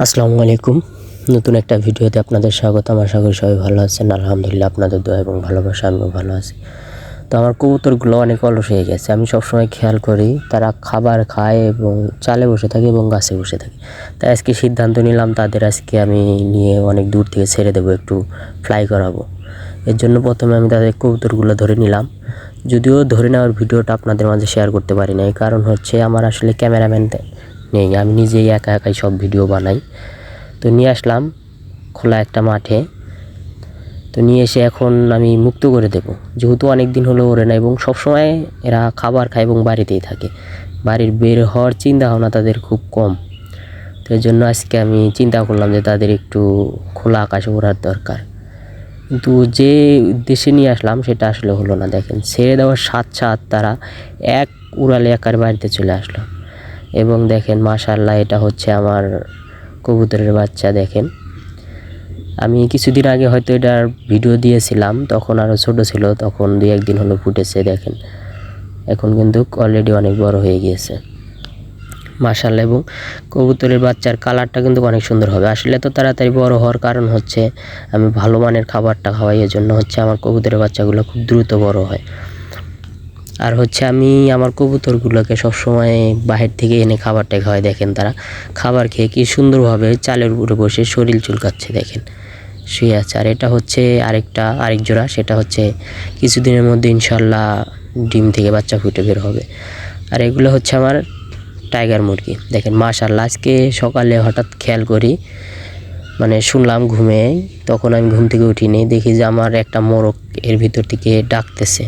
আসসালামু আলাইকুম। নতুন একটা ভিডিওতে আপনাদের স্বাগতম। আশা করি সবাই ভালো আছেন। আলহামদুলিল্লাহ, আপনাদের দোয়া এবং ভালোবাসা আমিও ভালো আছি। তো আমার কবুতরগুলো অনেক অলস হয়ে গেছে। আমি সবসময় খেয়াল করি তারা খাবার খায় এবং চালে বসে থাকে এবং গাছে বসে থাকে। তাই আজকে সিদ্ধান্ত নিলাম তাদের আজকে আমি নিয়ে অনেক দূর থেকে ছেড়ে দেবো, একটু ফ্লাই করাবো। এর জন্য প্রথমে আমি তাদের কবুতরগুলো ধরে নিলাম। যদিও ধরে নেওয়ার ভিডিওটা আপনাদের মাঝে শেয়ার করতে পারি না, এই কারণ হচ্ছে আমার আসলে ক্যামেরাম্যান নেই, আমি নিজেই একাই সব ভিডিও বানাই। তো নিয়ে আসলাম খোলা একটা মাঠে। তো নিয়ে এসে এখন আমি মুক্ত করে দেব, যেহেতু অনেক দিন হলো ওরে না এবং সবসময় এরা খাবার খায় এবং বাড়িতেই থাকে। বাড়ির বের হওয়ার চিন্তা ভাবনা তাদের খুব কম। তো এই জন্য আজকে আমি চিন্তা করলাম যে তাদের একটু খোলা আকাশে ওড়ার দরকার। কিন্তু যে উদ্দেশ্যে নিয়ে আসলাম সেটা আসলে হলো না। দেখেন, ছেড়ে দেওয়ার সাথ তারা এক উড়ালে একার বাড়িতে চলে আসলো। এবং দেখেন মাশাআল্লাহ, এটা হচ্ছে আমার কবুতরের বাচ্চা। দেখেন, আমি কিছুদিন আগে হয়তো এটার ভিডিও দিয়েছিলাম, তখন আরও ছোট ছিল, তখন 2-1 দিন হলো ফুটেছে। দেখেন এখন কিন্তু অলরেডি অনেক বড় হয়ে গিয়েছে মাশাআল্লাহ। এবং কবুতরের বাচ্চার কালারটা কিন্তু অনেক সুন্দর হবে। আসলে এত তাড়াতাড়ি বড় হওয়ার কারণ হচ্ছে আমি ভালো মানের খাবারটা খাওয়াই, এজন্য হচ্ছে আমার কবুতরের বাচ্চাগুলো খুব দ্রুত বড় হয়। আর হচ্ছে আমি আমার কবুতরগুলোকে সবসময় বাহির থেকে এনে খাবারটা খাওয়াই। দেখেন তারা খাবার খেয়ে কি সুন্দরভাবে চালের উপরে বসে শরীর চুলকাচ্ছে, দেখেন শুয়ে আছে। আর এটা হচ্ছে আরেক জোড়া, সেটা হচ্ছে কিছুদিনের মধ্যে ইনশাল্লাহ ডিম থেকে বাচ্চা ফুটে বের হবে। আর এগুলো হচ্ছে আমার টাইগার মুরগি। দেখেন মাশাআল্লাহ, আজকে সকালে হঠাৎ খেয়াল করি, মানে শুনলাম ঘুমে, তখন আমি ঘুম থেকে উঠিনি, দেখি যে আমার একটা মোরগ এর ভিতর থেকে ডাকতেছে।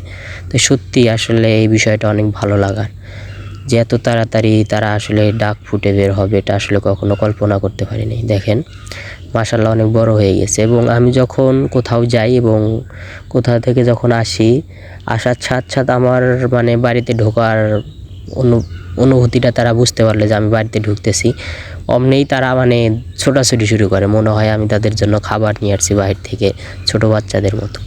তো সত্যি আসলে এই বিষয়টা অনেক ভালো লাগার, যে এত তাড়াতাড়ি তারা আসলে ডাক ফুটে বের হবে, এটা আসলে কখনো কল্পনা করতে পারিনি। দেখেন মাশাআল্লাহ অনেক বড় হয়ে গেছে। এবং আমি যখন কোথাও যাই এবং কোথা থেকে যখন আসার সাথে আমার মানে বাড়িতে ঢোকার অনুভূতিটা তারা বুঝতে পারলে যে আমি বাড়িতে ঢুকতেছি, অমনেই তারা মানে ছোটাছুটি শুরু করে, মনে হয় আমি তাদের জন্য খাবার নিয়ে আসছি বাহির থেকে, ছোট বাচ্চাদের মতো।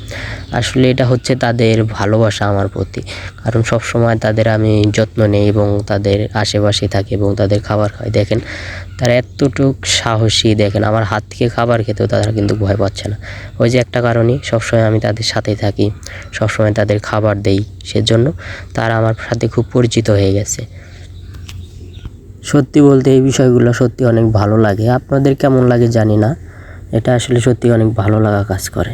আসলে এটা হচ্ছে তাদের ভালোবাসা আমার প্রতি, কারণ সব সময় তাদের আমি যত্ন নেই এবং তাদের আশেপাশে থাকি এবং তাদের খাবার খাই। দেখেন তারা এতটুক সাহসী, দেখেন আমার হাত থেকে খাবার খেতেও তারা কিন্তু ভয় পাচ্ছে না। ওই যে একটা কারণই, সবসময় আমি তাদের সাথেই থাকি, সবসময় তাদের খাবার দেই, সেজন্য তারা আমার সাথে খুব পরিচিত হয়ে গেছে। সত্যি বলতে এই বিষয়গুলো সত্যি অনেক ভালো লাগে। আপনাদের কেমন লাগে জানি না, এটা আসলে সত্যি অনেক ভালো লাগা কাজ করে।